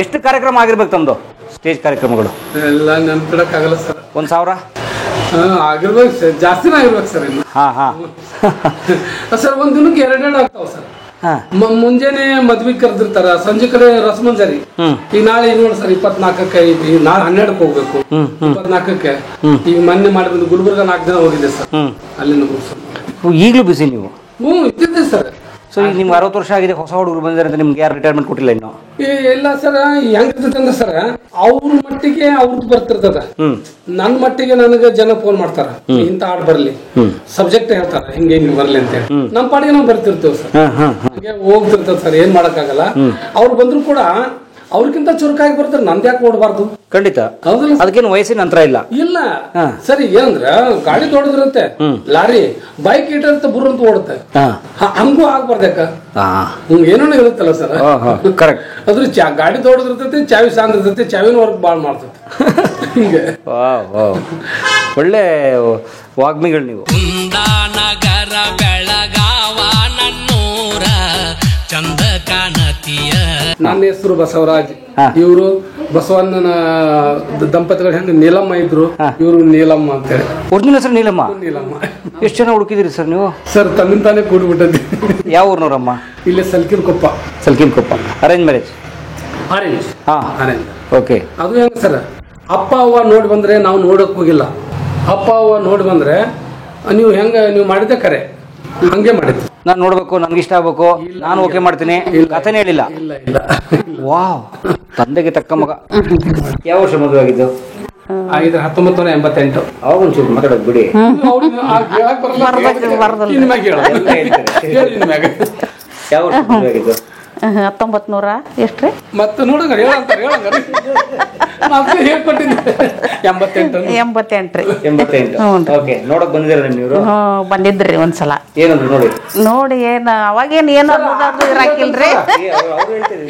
ಎಷ್ಟು ಕಾರ್ಯಕ್ರಮ ಆಗಿರ್ಬೇಕು ತಮ್ಮದು? ಸ್ಟೇಜ್ ಕಾರ್ಯಕ್ರಮಗಳು ಎಲ್ಲ ನೆನ್ಪಿಡಕ್ಕಾಗಲ್ಲ ಸರ್. 1000 ಆಗಿರ್ಬೇಕು ಸರ್, ಜಾಸ್ತಿನೇ ಆಗಿರ್ಬೇಕು ಸರ್. ಸರ್ ಒಂದ್ ದಿನಕ್ಕೆ 2 ಆಗ್ತಾವ ಸರ್. ಮುಂಜಾನೆ ಮದ್ವಿ ಕರೆದಿರ್ತಾರ, ಸಂಜೆ ಕಡೆ ರಸಮಂಜರಿ. ಈಗ ನಾಳೆ ನೋಡಿ ಸರ್ 24ಕ್ಕೆ, ನಾಳೆ 12ಕ್ಕೆ ಹೋಗ್ಬೇಕು. 24ಕ್ಕೆ ಈಗ ಮೊನ್ನೆ ಮಾಡಿ ಬಂದು ಗುಲ್ಬರ್ಗ 4 ದಿನ ಹೋಗಿದೆ ಸರ್. ಅಲ್ಲಿಂದ ಈಗಲೂ ಬಿಸಿ ನೀವು? ಇದ್ದಿದ್ದೆ ಸರ್. ಸೊ ಈಗ ನಿಮ್ಗೆ 60 ವರ್ಷ ಆಗಿದೆ, ಹೊಸ ಹುಡುಗರು ಬಂದಿದ್ದಾರೆ ಅಂತ ನಿಮ್ಗೆ ಯಾರು ರಿಟೈರ್ಮೆಂಟ್ ಕೊಟ್ಟಿಲ್ಲ ಇನ್ನು? ಇಲ್ಲ ಸರ್, ಹೆಂಗಿರ್ತಂದ್ರೆ ಸರ್ ಅವ್ರ ಮಟ್ಟಿಗೆ ಅವ್ರದ್ದು ಬರ್ತಿರ್ತದ. ನನ್ನ ಮಟ್ಟಿಗೆ ನನಗೆ ಜನ ಫೋನ್ ಮಾಡ್ತಾರ, ಇಂತ ಹಾಡ್ ಬರ್ಲಿ, ಸಬ್ಜೆಕ್ಟ್ ಹೇಳ್ತಾರ, ಹಿಂಗೆ ಹಿಂಗೆ ಬರ್ಲಿ ಅಂತ ಹೇಳಿ. ನಮ್ಮ ಪಾಡಿಗೆ ನಾವು ಬರ್ತಿರ್ತೇವೆ ಸರ್, ಹಂಗೆ ಹೋಗ್ತಿರ್ತದ ಸರ್. ಏನ್ ಮಾಡಕ್ಕಾಗಲ್ಲ. ಅವ್ರು ಬಂದ್ರು ಕೂಡ ಅವ್ರಿಗಿಂತ ಚುರುಕಾಗಿ ಬರ್ತಾರೆ, ನಂದ್ ಯಾಕೆ ನೋಡ್ಬಾರ್ದು? ಖಂಡಿತ. ಅದಕ್ಕೇನು ವಯಸ್ಸಿನ ಅಂತರ ಇಲ್ಲ. ಇಲ್ಲ ಸರಿ, ಏನಂದ್ರ ಗಾಡಿ ದೊಡ್ಡದಿರುತ್ತೆ, ಲಾರಿ ಬೈಕ್ ಇಟ್ಟಿರುತ್ತೆ, ಬುರ್ರಂತ ಓಡುತ್ತೆ, ಹಂಗೂ ಆಗ್ಬಾರ್ದಕ್ಕ. ಏನೋ ಇರುತ್ತಲ್ಲ ಸರ್. ಕರೆಕ್ಟ್. ಅದ್ರ ಗಾಡಿ ದೊಡ್ಡದಿರ್ತೈತಿ, ಚಾವಿ ಸಾಂದ್ ಇರ್ತೈತಿ, ಚಾವಿನ ವರ್ಕ್ ಬಾಳ್ ಮಾಡ್ತೈತಿ. ಹಿಂಗೆ ಒಳ್ಳೆ ವಾಗ್ಮಿಗಳು ನೀವು. ನಗರ ಬೆಳಗಾವ ನನ್ನೂರ ಚಂದ ಕಾಣತಿಯ. ನನ್ನ ಹೆಸರು ಬಸವರಾಜ್. ಇವರು ಬಸವಣ್ಣನ ದಂಪತಿಗಳು ಹೆಂಗ ನೀಲಮ್ಮ ಇದ್ರು, ಇವರು ನೀಲಮ್ಮ ಅಂತ ಹೇಳಿ. ಒರಿಜಿನಲ್ ಹೆಸರು ನೀಲಮ್ಮ? ನೀಲಮ್ಮ. ಎಷ್ಟು ಜನ ಹುಡುಕಿದಿರಿ ಸರ್ ನೀವು? ಸರ್ ತನ್ನಿಂದ ತಾನೇ ಕೂಡ್ಬಿಟ್ಟದ್ದಿ. ಯಾವ ಊರ್ನವ್ರಮ್ಮ? ಇಲ್ಲೇ Salkin Koppa. Salkin Koppa. Arrange marriage? Arrange. Arrange. Okay. ಅದು ಹೆಂಗ ಸರ್, ಅಪ್ಪ ಅವ್ವ ನೋಡಿ ಬಂದ್ರೆ ನಾವು ನೋಡಕ್ ಹೋಗಿಲ್ಲ. ಅಪ್ಪ ಅವ್ವ ನೋಡಿ ಬಂದ್ರೆ ನೀವು ಹೆಂಗ ನೀವು ಮಾಡಿದ್ದೆ ಕರೆ, ಹಂಗೆ ಮಾಡಿದ್ವಿ. ನಾನು ನೋಡ್ಬೇಕು, ನನ್ಗೆ ಇಷ್ಟ ಆಗ್ಬೇಕು, ನಾನು ಓಕೆ ಮಾಡ್ತೀನಿ, ಕಥೆನೇ ಹೇಳಿಲ್ಲ. ವಾವ್, ತಂದೆಗೆ ತಕ್ಕ ಮಗ. ಯಾವ ವರ್ಷ ಮದುವೆ ಆಗಿದ್ದು? 1988. ಅವಾಗ ಒಂಚೂರು ಮಾತಾಡೋದು ಬಿಡಿ. ಯಾವ ವರ್ಷ ಮದುವೆ ಆಗಿದ್ದು? 1900 ಎಷ್ಟ್ರಿ? ಮತ್ತೆ ನೋಡಂಗ ಹೇಳ್ಕೊಟ್ಟಿದ್ದೆ 88 ರೀ. 88. ಓಕೆ, ನೋಡಕ್ ಬಂದಿದ್ದೀರ ನೀವು? ಬಂದಿದ್ರಿ ಒಂದ್ಸಲ. ಏನಂದ್ರು ನೋಡಿ? ನೋಡಿ ಏನ್ ಅವಾಗೇನ್ ಏನು ಅನ್ನೋದು ಇರಾಕಿಲ್ರಿ.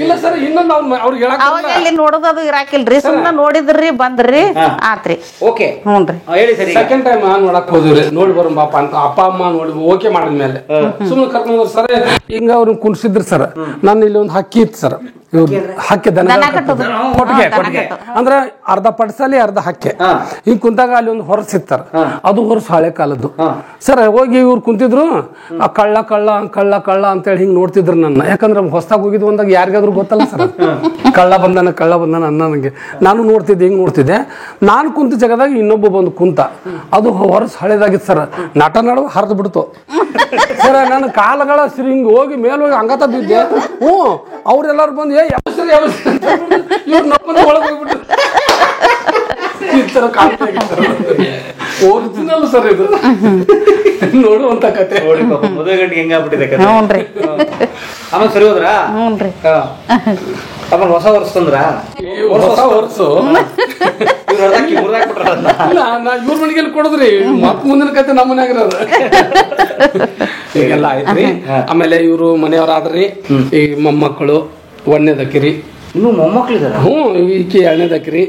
ಇಲ್ಲ ಸರ್, ಇನ್ನೊಂದು ಅವ್ರಿಗೆ ಅವಾಗ ಇಲ್ಲಿ ನೋಡೋದು ಇರಾಕಿಲ್ರಿ, ಸುಮ್ಮನೆ ನೋಡಿದ್ರಿ ಬಂದ್ರಿ ಆತ್ರಿ. ಓಕೆ, ಹ್ಞೂನ್ರಿ. ಹೇಳಿ ಸರಿ. ಸೆಕೆಂಡ್ ಟೈಮ್ ನೋಡಕ್ ಹೋದ್ರಿ, ನೋಡಿ ಬರೋಣ ಬಾಪ ಅಂತ ಅಪ್ಪ ಅಮ್ಮ ನೋಡಿ ಓಕೆ ಮಾಡಿದ್ಮೇಲೆ ಸುಮ್ಮನೆ ಕರ್ಕೊಂಡ್ರು ಸರ್. ಹಿಂಗ ಅವ್ರನ್ನ ಕುಣಿಸಿದ್ರು ಸರ್. ನಾನು ಇಲ್ಲಿ ಒಂದು ಹಕ್ಕಿ ಇತ್ತು ಸರ್, ಹಕ್ಕೆ ದನ ಕೊಟ್ಟಿಗೆ ಅಂದ್ರೆ ಅರ್ಧ ಪಡ್ಸಲಿ ಅರ್ಧ ಹಕ್ಕೆ. ಹಿಂಗ್ ಕುಂತಾಗ ಅಲ್ಲಿ ಒಂದು ಹೊರಸ್ ಇತ್ತಾರ, ಅದು ಹೊರಸು ಹಳೆ ಕಾಲದ್ದು ಸರ್. ಹೋಗಿ ಇವ್ರು ಕುಂತಿದ್ರು, ಆ ಕಳ್ಳ ಕಳ್ಳ ಕಳ್ಳ ಕಳ್ಳ ಅಂತೇಳಿ ಹಿಂಗ್ ನೋಡ್ತಿದ್ರು ನನ್ನ. ಯಾಕಂದ್ರೆ ಹೊಸದಾಗಿ ಹೋಗಿದ್ದು ಒಂದಾಗ ಯಾರಿಗಾದ್ರು ಗೊತ್ತಲ್ಲ ಸರ್, ಕಳ್ಳ ಬಂದಾನ ಅನ್ನ ನಂಗೆ. ನಾನು ನೋಡ್ತಿದ್ದೆ, ಹಿಂಗ್ ನೋಡ್ತಿದ್ದೆ. ನಾನು ಕುಂತ ಜಾಗದಾಗ ಇನ್ನೊಬ್ಬ ಬಂದು ಕುಂತ, ಅದು ಹೊರಸು ಹಳೇದಾಗಿತ್ತು ಸರ್. ನಟ ನಡುವ ಹರಿದು ಬಿಡ್ತು ಸರ್. ನನ್ನ ಕಾಲಗಳ ಸಿರಿ ಹಿಂಗ್ ಹೋಗಿ ಮೇಲೆ ಹೋಗಿ ಹಂಗತ ಬಿದ್ದೆ. ಅವ್ರೆಲ್ಲಾರು ಬಂದು ಇವ್ರು ನಮ್ಮನೆ ಒಳಗೆ ಹೋಗ್ಬಿಟ್ಟು ಈ ತರ ಒರಿಜಿನಲ್ ಸರ್ ಇದು. ನೋಡುವಂತ ಕತೆ. ಮದುವೆ ಗಂಟೆ ಹೆಂಗಾಗ್ಬಿಟ್ಟಿದೆ ಕತೆ. ಆಮೇಲೆ ಸರಿ ಹೋದ್ರಾ? ಹ್ಞೂನ್ರಿ. ಆಮೇಲೆ ಹೊಸ ವರ್ಷ ತಂದ್ರ? ಹೊಸ ವರ್ಷ ಇವ್ರ ಮನೆಗೆಲ್ಲಿ ಕೊಡದ್ರಿ, ಮತ್ ಮುಂದಿನ ಕತೆ ನಮ್ಮ ಮನ್ಯಾಗಿರೋದು ಈಗೆಲ್ಲ ಆಯ್ತ್ರಿ. ಆಮೇಲೆ ಇವ್ರು ಮನೆಯವ್ರಾದ್ರಿ, ಈ ಮೊಮ್ಮಕ್ಕಳು 1ನೇದಕ್ಕಿರಿ. ಇನ್ನು ಮೊಮ್ಮಕ್ಳಿದಾರ? ಈಕೆ 2ನೇದಕ್ಕಿರಿ.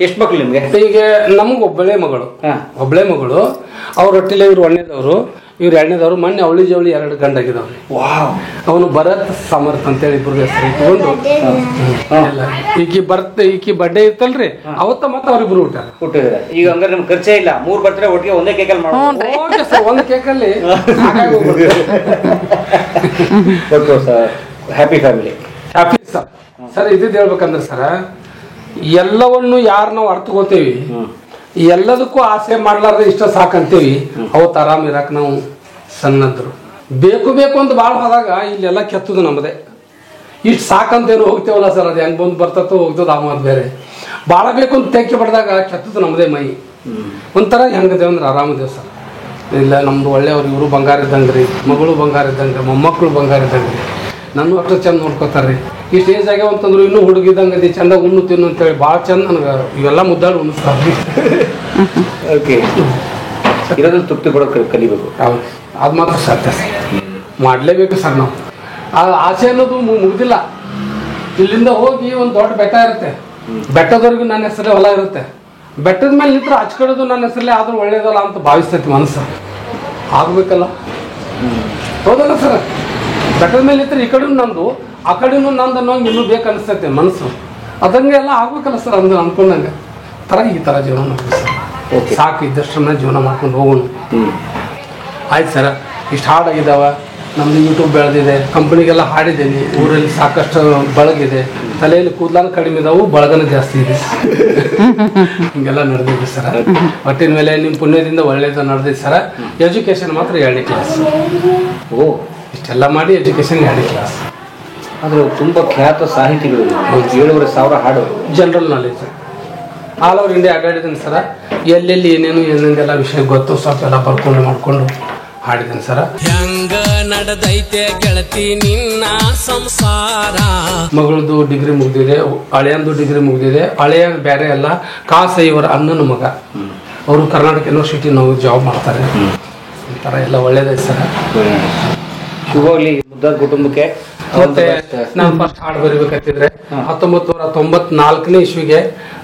ಎಷ್ಟು ಮಕ್ಳು ನಿಮ್ಗೆ? ಈಗ ನಮಗ್ ಒಬ್ಬಳೇ ಮಗಳು. ಅವ್ರ ಒಟ್ಟಿಲೆ ಇವ್ರು 1ನೇದವ್ರು, ಇವ್ರು 2ನೇದವ್ರು. ಮೊನ್ನೆ ಅವಳಿ ಜವಳಿ 2 ಗಂಡಾಗಿದವ್ರಿ. ಅವನು ಭರತ್ ಸಮರ್ಥ ಅಂತೇಳಿ ಇಬ್ರು ಹೆಸರು ಇಟ್ಕೊಂಡು ಈಕಿ ಬರ್ಡೇ ಇತ್ತಲ್ರಿ, ಅವತ್ತ ಮತ್ತೆ ಅವ್ರಿಬ್ರು ಹುಟ್ಟಿದ್ರೆ. ಈಗ ಹಂಗಾರೆ ನಿಮ್ಗೆ ಖರ್ಚೇ ಇಲ್ಲ, 3 ಬರ್ತ್ಡೇ ಒಟ್ಟಿಗೆ ಒಂದೇ ಕೇಕಲ್ಲಿ ಮಾಡೋದು ಸರ್. ಒಂದು ಕೇಕಲ್ಲಿ happy family. Happy sir. Sir ಇದ್ದಿದ್ದು ಹೇಳ್ಬೇಕಂದ್ರೆ ಸರ, ಎಲ್ಲವನ್ನು ಯಾರು ನಾವು ಅರ್ಥಕೋತೇವಿ, ಎಲ್ಲದಕ್ಕೂ ಆಸೆ ಮಾಡ್ಲಾರ್ದೆ ಇಷ್ಟ ಸಾಕಂತೀವಿ, ಅವತ್ತು ಆರಾಮ್ ಇರಾಕ್ ನಾವು ಸಣ್ಣದ್ರು. ಬೇಕು ಬೇಕು ಅಂತ ಭಾಳ ಹೋದಾಗ ಇಲ್ಲೆಲ್ಲ ಕೆತ್ತದು ನಮ್ಮದೇ. ಇಷ್ಟು ಸಾಕಂತೇನು ಹೋಗ್ತೇವಲ್ಲ ಸರ್, ಅದು ಹೆಂಗ್ ಬಂದು ಬರ್ತತೋ ಹೋಗ್ತದ ಆಮದ್ ಬೇರೆ. ಭಾಳ ಬೇಕು ಅಂತ ತೆಕ್ಕೆ ಪಡೆದಾಗ ಕೆತ್ತದು ನಮ್ಮದೇ ಮೈ. ಒಂಥರ ಹೆಂಗದೇವ್ ಅಂದ್ರೆ ಆರಾಮದೇವ್ ಸರ್. ಇಲ್ಲ ನಮ್ದು ಒಳ್ಳೆಯವ್ರು, ಇವರು ಬಂಗಾರ ಇದ್ದಂಗ್ರಿ, ಮಗಳು ಬಂಗಾರ ಇದ್ದಂಗ್ರಿ, ಮೊಮ್ಮಕ್ಕಳು ಬಂಗಾರ ಇದ್ದಂಗ್ರಿ. ನಾನು ಅಷ್ಟು ಚಂದ ನೋಡ್ಕೋತಾರ್ರಿ. ಇಷ್ಟು ಏಜ್ ಆಗ್ಯಾವ ಅಂತಂದ್ರು ಇನ್ನೂ ಹುಡುಗಿದಂಗದಿ ಚಂದ ಉಣ್ಣು ತಿನ್ನು ಅಂತೇಳಿ ಭಾಳ ಚಂದ ನನಗೆ ಇವೆಲ್ಲ ಮುದ್ದಾಡು ಉಣಿಸ್ತಾರ್ರಿ. ಓಕೆ, ಇರೋದ್ರಲ್ಲಿ ತೃಪ್ತಿ ಪಡೋಕೆ ಕಲಿಬೇಕು. ಹೌದು, ಅದು ಮಾತ್ರ ಸತ್ಯ ಸರ್. ಮಾಡಲೇಬೇಕು ಸರ್. ನಾವು ಆ ಆಸೆ ಅನ್ನೋದು ಮುಗ್ದಿಲ್ಲ. ಇಲ್ಲಿಂದ ಹೋಗಿ ಒಂದು ದೊಡ್ಡ ಬೆಟ್ಟ ಇರುತ್ತೆ, ಬೆಟ್ಟದವರೆಗೂ ನನ್ನ ಹೆಸರೇ ಹೊಲ ಇರುತ್ತೆ. ಬೆಟ್ಟದ ಮೇಲೆ ನಿಂತ್ರೆ ಹಚ್ಕೊಳ್ಳೋದು ನನ್ನ ಹೆಸರಲ್ಲೇ ಆದ್ರೂ ಒಳ್ಳೇದಲ್ಲ ಅಂತ ಭಾವಿಸ್ತೈತಿ ಮನಸ್ಸು. ಆಗ್ಬೇಕಲ್ಲ, ಹೌದಲ್ಲ ಸರ್? ಬೆಟ್ಟದ ಮೇಲೆ ನಿಂತ್ರೆ ಈ ಕಡೆನೂ ನಂದು, ಆ ಕಡೆನೂ ನಂದು ಅನ್ನೋಂಗೆ ಇನ್ನೂ ಬೇಕು ಅನಿಸ್ತೈತೆ ಮನಸ್ಸು. ಅದಂಗೆ ಎಲ್ಲ ಆಗ್ಬೇಕಲ್ಲ ಸರ್ ಅಂದು ಅನ್ಕೊಂಡಂಗೆ. ಈ ಥರ ಜೀವನ ಮಾಡ್ತೀವಿ ಸರ್. ಸಾಕು ಇದ್ದಷ್ಟನ್ನ ಜೀವನ ಮಾಡ್ಕೊಂಡು ಹೋಗೋಣ. ಆಯ್ತು ಸರ, ಇಷ್ಟು ಹಾಡಾಗಿದ್ದಾವ, ನಮ್ಮದು ಯೂಟ್ಯೂಬ್ ಬೆಳೆದಿದೆ, ಕಂಪ್ನಿಗೆಲ್ಲ ಹಾಡಿದ್ದೀನಿ, ಊರಲ್ಲಿ ಸಾಕಷ್ಟು ಬಳಗಿದೆ, ತಲೆಯಲ್ಲಿ ಕೂದಲಾನು ಕಡಿಮೆ ಇದಾವು, ಬಳಗನ ಜಾಸ್ತಿ ಇದೆ. ಹಿಂಗೆಲ್ಲ ನಡೆದಿದೆ ಸರ. ಒಟ್ಟಿನ ಮೇಲೆ ನಿಮ್ಮ ಪುಣ್ಯದಿಂದ ಒಳ್ಳೇದು ನಡೆದಿದೆ ಸರ. ಎಜುಕೇಶನ್ ಮಾತ್ರ 2ನೇ ಕ್ಲಾಸ್. ಇಷ್ಟೆಲ್ಲ ಮಾಡಿ ಎಜುಕೇಶನ್ 2ನೇ ಕ್ಲಾಸ್. ಆದರೆ ತುಂಬ ಖ್ಯಾತ ಸಾಹಿತಿಗಳು, 7,500 ಹಾಡು, general knowledge all over India ಅಡ್ಡಾಡಿದ್ದೀನಿ ಸರ. ಎಲ್ಲೆಲ್ಲಿ ಏನೇನು ಏನೆಲ್ಲ ವಿಷಯ ಗೊತ್ತು ಸ್ವಲ್ಪ ಎಲ್ಲ ಬರ್ಕೊಂಡು ಮಾಡ್ಕೊಂಡು ಹಾಡಿದ್ದೀನಿ ಸರ. ಹೆಂಗ ನಡೆದೈತೆ ಗೆಳತಿ ನಿನ್ನ ಸಂಸಾರ? ಮಗಳದು ಡಿಗ್ರಿ ಮುಗ್ದಿದೆ, ಹಳೆಯಂದು ಡಿಗ್ರಿ ಮುಗ್ದಿದೆ. ಹಳೆಯ ಬೇರೆ ಅಲ್ಲ, ಕಾಸ ಇವರ ಅಣ್ಣನ ಮಗ. ಅವರು ಕರ್ನಾಟಕ ಯೂನಿವರ್ಸಿಟಿ ನಾವು ಜಾಬ್ ಮಾಡ್ತಾರೆ. ಈ ಥರ ಎಲ್ಲ ಒಳ್ಳೇದೈತೆ ಸರ್. ಶುಭವಾಗಲಿ ಮುದ್ದಾದ ಕುಟುಂಬಕ್ಕೆ. ಮತ್ತೆ ನಾನು ಫಸ್ಟ್ ಹಾಡು ಬರಿಬೇಕಂತಿದ್ರೆ 1994ನೇ ಇಸ್ವಿಗೆ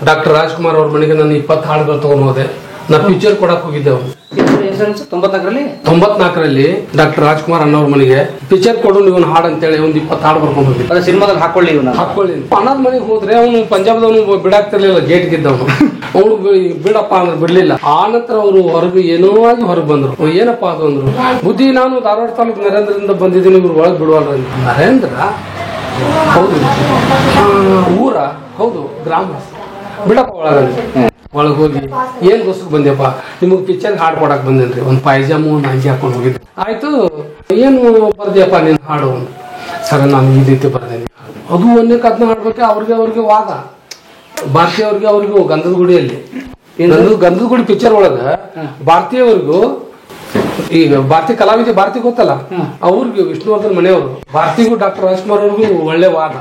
ಡಾಕ್ಟರ್ ರಾಜ್ಕುಮಾರ್ ಅವ್ರ ಮನೆಗೆ ನಾನು 20 ಹಾಡುಗಳು ತಗೊಂಡು ಹೋದೆ. ನಾ ಪಿಕ್ಚರ್ ಕೊಡಕ್ ಹೋಗಿದ್ದೆ. ಅವ್ರು 94ರಲ್ಲಿ ಡಾಕ್ಟರ್ ರಾಜ್ಕುಮಾರ್ ಅನ್ನೋರ್ ಮನೆಗೆ ಪಿಕ್ಚರ್ ಕೊಡು ನೀವು ಹಾಡು ಅಂತೇಳಿ ಒಂದು 20 ಹಾಡು ಬರ್ಕೊಂಡು ಹೋಗಿದ್ದೆ. ಸಿನಿಮಾದಲ್ಲಿ ಹಾಕೊಳ್ಳಿ ಅಣ್ಣನ ಮನೆಗೆ ಹೋದ್ರೆ ಅವನು ಪಂಜಾಬ್ದವನು ಬಿಡಾಕ್ತಿರ್ಲಿಲ್ಲ, ಗೇಟ್ ಗಿದ್ದವನು. ಅವನು ಬಿಡಪ್ಪ ಅಂದ್ರೆ ಬಿಡ್ಲಿಲ್ಲ. ಆ ನಂತರ ಅವರು ಹೊರಗೆ ಏನೋ ಆಗಿ ಹೊರಗೆ ಬಂದ್ರು. ಏನಪ್ಪ ಅದು ಅಂದ್ರು, ಬುದ್ಧಿ ನಾನು ಧಾರವಾಡ ತಾಲೂಕು ನರೇಂದ್ರದಿಂದ ಬಂದಿದ್ದೀನಿ, ಇವ್ರು ಒಳಗೆ ಬಿಡುವಲ್ಲ. ನರೇಂದ್ರ ಹೌದು, ಊರ ಹೌದು, ಗ್ರಾಮ, ಬಿಡಪ್ಪ ಒಳಗಂದ್ರೆ ಒಳಗೆ ಹೋಗಿ ಏನ್ ಗೋಸ್ಕರ ಬಂದ್ಯಪ್ಪ, ನಿಮಗೆ ಪಿಕ್ಚರ್ ಹಾಡು ಕೊಡಕ್ ಬಂದೇನ್ರಿ, ಒಂದು ಪಾಯ್ಜಾಮು ಒಂದು ಅಂಗಿ ಹಾಕೊಂಡು ಹೋಗಿದ್ದೆ. ಆಯ್ತು, ಏನು ಬರ್ದಿಯಪ್ಪ ನೀನು ಹಾಡು? ಸರ್ ನಾನು ಈ ರೀತಿ ಬರ್ದೇನೆ. ಅದು ಒಂದೇ ಕತ್ನ ಹಾಡ್ಬೇಕು. ಅವ್ರಿಗೆ ವಾದ, ಭಾರತೀಯವ್ರಿಗೂ ಗಂಧದ ಗುಡಿಯಲ್ಲಿ ಗಂಧದ ಗುಡಿ ಪಿಕ್ಚರ್ ಒಳಗ ಭಾರತೀಯವ್ರಿಗೂ ಈಗ ಭಾರತೀಯ ಕಲಾವಿದ ಭಾರತಿ ಗೊತ್ತಲ್ಲ, ಅವ್ರಿಗೂ ವಿಷ್ಣುವರ್ಧನ್ ಮನೆಯವರು ಭಾರತಿಗೂ ಡಾಕ್ಟರ್ ರಾಜ್ಕುಮಾರ್ ಅವ್ರಿಗೂ ಒಳ್ಳೆ ವಾದ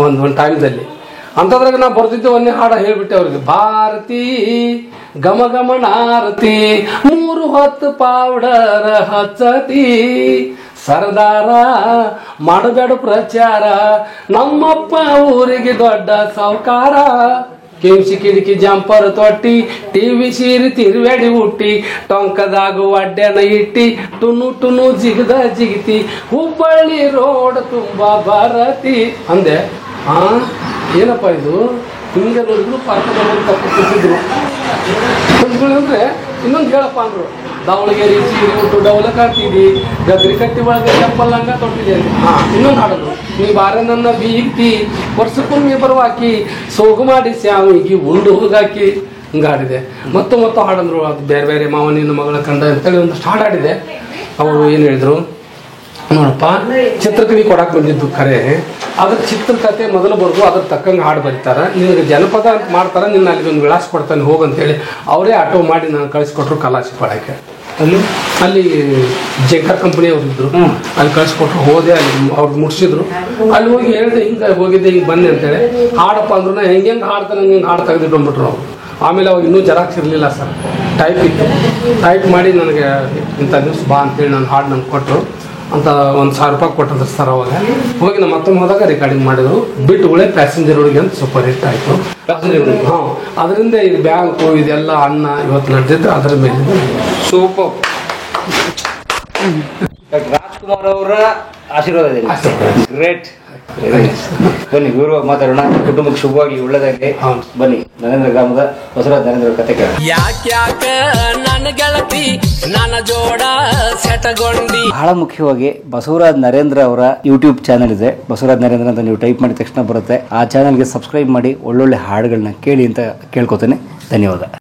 ಒಂದ್ ಟೈಮ್ದಲ್ಲಿ. ಅಂತದ್ರಾಗ ನಾ ಬರ್ತಿದ್ದೆ ಒಂದೇ ಹಾಡ ಹೇಳ್ಬಿಟ್ಟೆ ಅವ್ರಿಗೆ. ಭಾರತಿ ಗಮ ಗಮನಾರತಿ 3 ಹೊತ್ತು ಪೌಡರ್ ಹಚ್ಚತಿ, ಸರ್ದಾರ ಮಾಡಬೇಡ ಪ್ರಚಾರ, ನಮ್ಮಪ್ಪ ಊರಿಗೆ ದೊಡ್ಡ ಸಾವುಕಾರ, ಕೆಂಸಿ ಕಿಟಕಿ ಜಂಪರ್ ತೊಟ್ಟಿ, ಟಿವಿ ಸೀರಿ ತಿರುವೆಡಿ ಹುಟ್ಟಿ, ಟೊಂಕದಾಗ ಅಡ್ಡೆನ ಇಟ್ಟಿ, ಟುನು ಜಿಗದ ಜಿಗಿತಿ, ಹುಬ್ಬಳ್ಳಿ ರೋಡ್ ತುಂಬಾ ಬರತಿ ಅಂದೆ. ಏನಪ್ಪ ಇದು? ಹಿಂಗೆ ನೋಡಿದ್ರು ಪಾರ್ಕ ತಪ್ಪು ಕೂತಿದ್ರು ಅಂದ್ರೆ ಇನ್ನೊಂದು ಹೇಳಪ್ಪ ಅಂದ್ರು. ದಾವಣಗೆರೆ ಸೀರೆ ಉಟ್ಟು ಡೌಲ ಕಾಡ್ತಿದ್ದಿ, ಗದ್ರಿ ಕಟ್ಟಿ ಒಳಗೆ ಚಪ್ಪಲ್ ಹಂಗ ತೊಟ್ಟಿದೆ. ಇನ್ನೊಂದು ಹಾಡೋದು, ನೀ ಬಾರ ನನ್ನ ಬೀಗ್ತಿ, ವರ್ಷಕ್ಕೊಮ್ಮೆ ಬರುವಾಕಿ, ಸೋಗು ಮಾಡಿ ಸ್ಯಾಮಿಗಿ ಉಂಡು ಹೋಗಾಕಿ, ಹಿಂಗ ಹಾಡಿದೆ. ಮತ್ತು ಹಾಡಂದ್ರು, ಅದು ಬೇರೆ ಬೇರೆ ಮಾವನಿನ ಮಗಳ ಕಂಡ ಅಂತೇಳಿ ಒಂದಷ್ಟು ಹಾಡು ಹಾಡಿದೆ. ಅವರು ಏನು ಹೇಳಿದ್ರು, ನೋಡಪ್ಪ ಚಿತ್ರಕ್ಕೆ ನೀ ಕೊಡಕ್ಕೆ ಬಂದಿದ್ದು ಖರೆ, ಅದ್ರ ಚಿತ್ರಕಥೆ ಮೊದಲು ಬರ್ದು ಅದ್ರ ತಕ್ಕಂಗೆ ಹಾಡು ಬರೀತಾರ, ನಿನಗೆ ಜನಪದ ಅಂತ ಮಾಡ್ತಾರ, ನಿನ್ನ ಅಲ್ಲಿ ಒಂದು ವಿಳಾಸ ಕೊಡ್ತಾನೆ ಹೋಗಂತೇಳಿ ಅವರೇ ಆಟೋ ಮಾಡಿ ನಾನು ಕಳಿಸ್ಕೊಟ್ರು ಕಲಾಶಿಪಾಳ್ಯಕ್ಕೆ. ಅಲ್ಲಿ ಜಂಕರ್ ಕಂಪನಿ ಅವ್ರು ಇದ್ರು, ಅಲ್ಲಿ ಕಳಿಸ್ಕೊಟ್ರು. ಹೋದೆ, ಅಲ್ಲಿ ಅವ್ರಿಗೆ ಮುಟ್ಸಿದ್ರು. ಅಲ್ಲಿ ಹೋಗಿ ಹೇಳಿದೆ, ಹಿಂಗೆ ಹೋಗಿದ್ದೆ, ಹಿಂಗೆ ಬಂದೆ ಅಂತೇಳಿ. ಹಾಡಪ್ಪ ಅಂದ್ರು ನಾ ಹೆಂಗೆ ಹಾಡ್ತಾನೆ ಹಿಂಗೆ ಹಾಡು ತೆಗೆದಿಟ್ಕೊಂಡ್ಬಿಟ್ರು ಅವ್ರು. ಆಮೇಲೆ ಅವಾಗ ಇನ್ನೂ ಜೆರಾಕ್ಸ್ ಇರಲಿಲ್ಲ ಸರ್, ಟೈಪ್ ಇತ್ತು. ಟೈಪ್ ಮಾಡಿ ನನಗೆ ಇಂಥ ದಿವ್ಸ ಬಾ ಅಂತೇಳಿ ನಾನು ಹಾಡು ನಂಗೆ ಕೊಟ್ಟರು ಅಂತ. 1,000 ರೂಪಾಯಿ ಕೊಟ್ಟಂತ ಸರ್. ಅವಾಗ ಹೋಗಿ ನಾವು ಮತ್ತೊಮ್ಮೆ ಹೋದಾಗ ರೆಕಾರ್ಡಿಂಗ್ ಮಾಡಿದ್ರು. ಬಿಟ್ಟು ಉಳೆ ಪ್ಯಾಸೆಂಜರ್ ಹುಡುಗಿ ಅಂತ ಸೂಪರ್ ಹಿಟ್ ಆಯಿತು. ಹಾಂ, ಅದರಿಂದ ಇದು ಬ್ಯಾಂಕು ಇದೆಲ್ಲ ಅನ್ನ ಇವತ್ತು ನಡೆದಿದ್ದು ಅದರ ಮೇಲೆ. ಸೂಪರ್. ರಾಜ್ಕುಮಾರ್ ಅವರ ಆಶೀರ್ವಾದ ಇದೆ. ಗ್ರೇಟ್. ಬನ್ನಿ ಗೌರವ ಮಾತಾಡೋಣ. ಕುಟುಂಬಕ್ಕೆ ಶುಭವಾಗಿ ಒಳ್ಳೆದಾಗಲಿ. ಬನ್ನಿ ನರೇಂದ್ರ ಗ್ರಾಮದ ಬಸವರಾಜ್ ನರೇಂದ್ರ ಕತೆ ಕೇಳ. ಯಾಕ ನನ್ನ ಗೆಳತಿ ನನ್ನ ಜೋಡ ಸೆಟಗೊಂಡಿ. ಬಹಳ ಮುಖ್ಯವಾಗಿ ಬಸವರಾಜ್ ನರೇಂದ್ರ ಅವರ ಯೂಟ್ಯೂಬ್ ಚಾನಲ್ ಇದೆ. ಬಸವರಾಜ್ ನರೇಂದ್ರ ಅಂತ ನೀವು ಟೈಪ್ ಮಾಡಿದ ತಕ್ಷಣ ಬರುತ್ತೆ. ಆ ಚಾನಲ್ಗೆ ಸಬ್ಸ್ಕ್ರೈಬ್ ಮಾಡಿ, ಒಳ್ಳೊಳ್ಳೆ ಹಾಡುಗಳನ್ನ ಕೇಳಿ ಅಂತ ಕೇಳ್ಕೊತೇನೆ. ಧನ್ಯವಾದ.